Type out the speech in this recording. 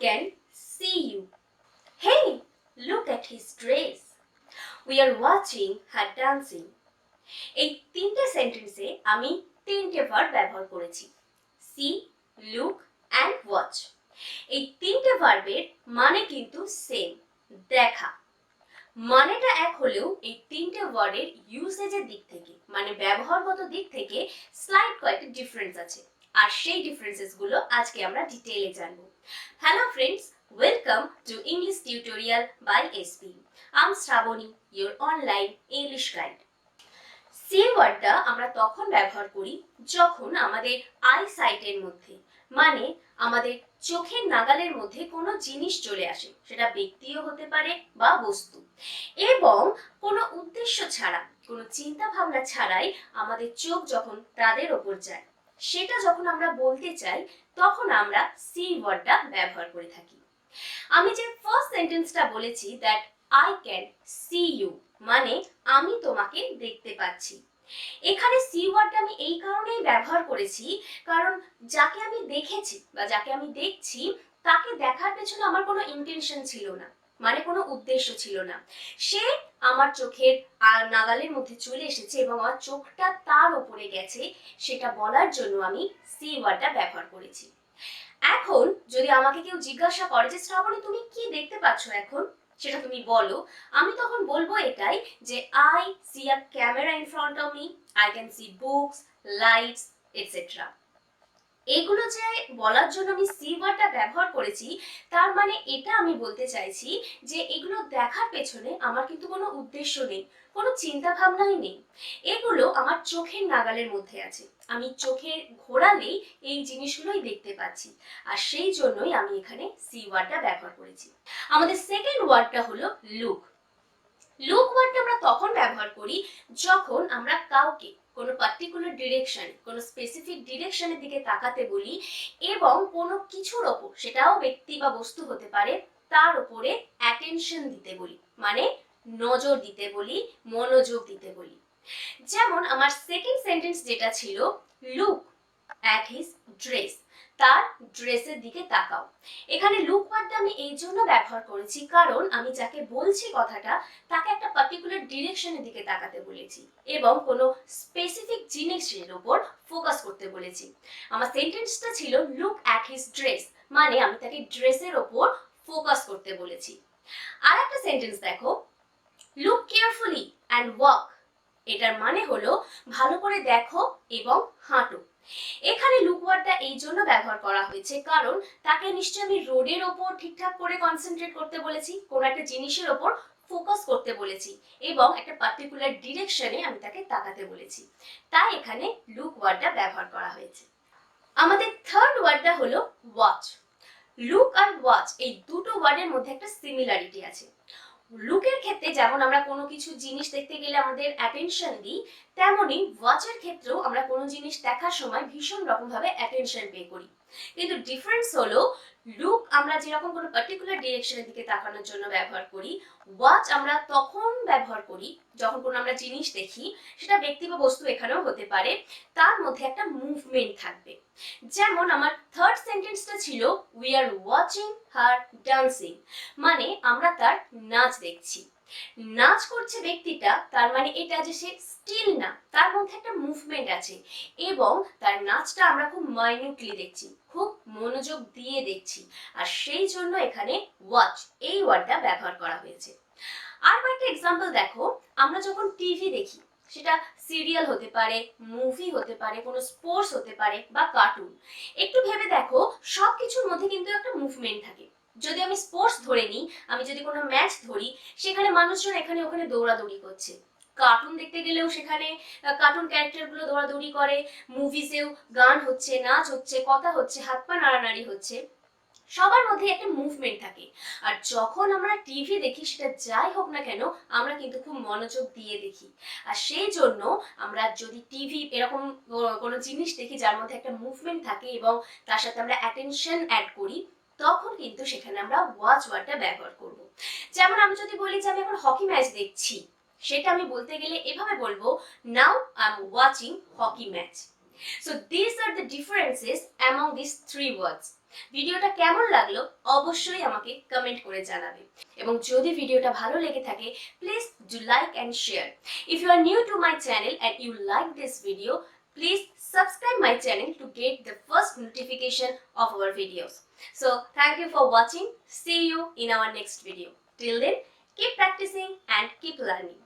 can see you. Hey, look at his dress. We are watching her dancing. এই তিনটে সেন্টেন্সে আমি তিনটে ভার্ব ব্যবহার করেছি, সি, লুক অ্যান্ড ওয়াচ। এই তিনটে ভার্বের মানে কিন্তু সেম, দেখা। মানেটা এক হলেও এই তিনটে ওয়ার্ডের ইউসেজের দিক থেকে মানে ব্যবহারগত দিক থেকে স্লাইট কয়েকটা ডিফারেন্স আছে, আর সেই ডিফারেন্সেস গুলো আজকে আমরা ডিটেইলে জানবো। Hello friends, welcome to English tutorial by SP. I am Shrabani, your online English guide. See ওয়ার্ডটা আমরা তখন ব্যবহার করি যখন আমাদের আই সাইটের মধ্যে মানে আমাদের চোখের নাগালের মধ্যে কোনো জিনিস চলে আসে, সেটা ব্যক্তিও হতে পারে বা বস্তু, এবং কোনো উদ্দেশ্য ছাড়া কোনো চিন্তা ভাবনা ছাড়াই আমাদের চোখ যখন তাদের ওপর যায়, সেটা যখন আমরা বলতে চাই তখন আমরা সি ওয়ার্ডটা ব্যবহার করে থাকি। আমি যে ফার্স্ট সেন্টেন্সটা বলেছি that I can see you মানে আমি তোমাকে দেখতে পাচ্ছি, এখানে সি ওয়ার্ডটা আমি এই কারণেই ব্যবহার করেছি কারণ যাকে আমি দেখেছি বা যাকে আমি দেখছি তাকে দেখার পেছনে আমার কোনো ইন্টেনশন ছিল না, মানে কোনো উদ্দেশ্য ছিল না। সে আমার চোখের নাগালের মধ্যে চলে এসেছে এবং আমার চোখটা তার উপরে গেছে, সেটা বলার জন্য আমি সি ওয়ার্ডটা ব্যবহার করেছি। এখন যদি আমাকে কেউ জিজ্ঞাসা করে যে শ্রাবণী তুমি কি দেখতে পাচ্ছ এখন, সেটা তুমি বলো, আমি তখন বলবো এটাই যে I C a camera in front of me, I can C books, lights etcetera. এগুলো যে বলার জন্য আমি সি ওয়ার্ডটা ব্যবহার করেছি তার মানে এটা আমি বলতে চাইছি যে এগুলো দেখার পেছনে আমার কিন্তু কোনো উদ্দেশ্য নেই, কোনো চিন্তা ভাবনাই নেই, এগুলো আমার চোখের নাগালের মধ্যে আছে, আমি চোখে ঘোরালেই এই জিনিসগুলোই দেখতে পাচ্ছি, আর সেই জন্যই আমি এখানে সি ওয়ার্ডটা ব্যবহার করেছি। আমাদের সেকেন্ড ওয়ার্ডটা হলো লুক। লুক ওয়ার্ডটা আমরা তখন ব্যবহার করি যখন আমরা কাউকে কোনো পার্টিকুলার ডিরেকশনে কোনো স্পেসিফিক ডিরেকশনের দিকে তাকাতে বলি এবং কোনো কিছুর ওপর, সেটাও ব্যক্তি বা বস্তু হতে পারে, তার উপরে অ্যাটেনশন দিতে বলি, মানে নজর দিতে বলি, মনোযোগ দিতে বলি। যেমন আমার সেকেন্ড সেন্টেন্স যেটা ছিল লুক অ্যাট হিজ ড্রেস, তার ড্রেসের দিকে তাকাও। এখানে লুক ওয়ার্ডটা আমি এই জন্য ব্যবহার করেছি কারণ আমি যাকে বলছি কথাটা তাকে একটা পার্টিকুলার ডিরেকশনের দিকে তাকাতে বলেছি এবং কোনো স্পেসিফিক জিনিসের উপর ফোকাস করতে বলেছি। আমার সেন্টেন্সটা ছিল লুক অ্যাট হিজ ড্রেস মানে আমি তাকে ড্রেসের ওপর ফোকাস করতে বলেছি। আর একটা সেন্টেন্স দেখো, লুক কেয়ারফুলি অ্যান্ড ওয়াক, এটার মানে হলো ভালো করে দেখো এবং হাঁটো। এখানে লুক ওয়ার্ডটা এই জন্য ব্যবহার করা হয়েছে কারণ তাকে নিশ্চয়ই আমি রোডের ওপর ঠিকঠাক করে কনসেন্ট্রেট করতে বলেছি, কোনো একটা জিনিসের ওপর ফোকাস করতে বলেছি এবং একটা পার্টিকুলার ডিরেকশনে আমি তাকে তাকাতে বলেছি, তাই এখানে লুক ওয়ার্ডটা ব্যবহার করা হয়েছে। আমাদের থার্ড ওয়ার্ডটা হলো ওয়াচ। লুক আর ওয়াচ এই দুটো ওয়ার্ডের মধ্যে একটা সিমিলারিটি আছে। লুকের ক্ষেত্রে যেমন আমরা কোনো কিছু জিনিস দেখতে গেলে আমাদের অ্যাটেনশন দিই, তেমনি ওয়াচের ক্ষেত্রেও আমরা কোনো জিনিস দেখার সময় ভীষণ রকম ভাবে অ্যাটেনশন পে করি, কিন্তু ডিফারেন্স হলো লুক আমরা যেরকম কোনো পার্টিকুলার ডিরেকশনের দিকে তাকানোর জন্য ব্যবহার করি, ওয়াচ আমরা তখন ব্যবহার করি যখন কোনো আমরা জিনিস দেখি, সেটা ব্যক্তি বা বস্তু এখানেও হতে পারে, তার মধ্যে একটা মুভমেন্ট থাকবে। যেমন আমার থার্ড সেন্টেন্সটা ছিল we are watching her dancing মানে আমরা তার নাচ দেখছি। নাচ করছে ব্যক্তিটা, তার মানে এটা যে সে স্টিল না, তার মধ্যে একটা মুভমেন্ট আছে এবং তার নাচটা আমরা খুব মাইনিউটলি দেখছি, খুব মনোযোগ দিয়ে দেখছি, আর সেই জন্য এখানে ওয়াচ এই ওয়ার্ডটা ব্যবহার করা হয়েছে। আর একটা এক্সাম্পল দেখো, আমরা যখন টিভি দেখি, সেটা সিরিয়াল হতে পারে, মুভি হতে পারে, কোনো স্পোর্টস হতে পারে বা কার্টুন, একটু ভেবে দেখো সবকিছুর মধ্যে কিন্তু একটা মুভমেন্ট থাকে। যদি আমি স্পোর্টস ধরে নিই, আমি যদি কোনো ম্যাচ ধরি, সেখানে মানুষজন এখানে ওখানে দৌড়াদৌড়ি করছে, কার্টুন দেখতে গেলেও সেখানে কার্টুন ক্যারেক্টারগুলো দৌড়াদৌড়ি করে, মুভিজেও গান হচ্ছে, নাচ হচ্ছে, কথা হচ্ছে, হাত পা নাড়ানাড়ি হচ্ছে, সবার মধ্যে একটা মুভমেন্ট থাকে। আর যখন আমরা টিভি দেখি, সেটা যাই হোক না কেন আমরা কিন্তু খুব মনোযোগ দিয়ে দেখি, আর সেই জন্য আমরা যদি টিভি এরকম কোনো জিনিস দেখি যার মধ্যে একটা মুভমেন্ট থাকে এবং তার সাথে আমরা অ্যাটেনশন অ্যাড করি, তখন কিন্তু সেখানে আমরা ওয়াচ ওয়ার্ডটা ব্যবহার করব। যেমন আমি যদি বলি যে আমি এখন হকি ম্যাচ দেখছি, সেটা আমি বলতে গেলে এভাবে বলবো, now I am watching hockey match. So these are the differences among these three words. ভিডিওটা কেমন লাগলো অবশ্যই আমাকে কমেন্ট করে জানাবে, এবং যদি ভিডিওটা ভালো লেগে থাকে please do like and share. If you are new to my channel and you like this video, please subscribe my channel to get the first notification of our videos. So thank you for watching. See you in our next video. Till then, keep practicing and keep learning.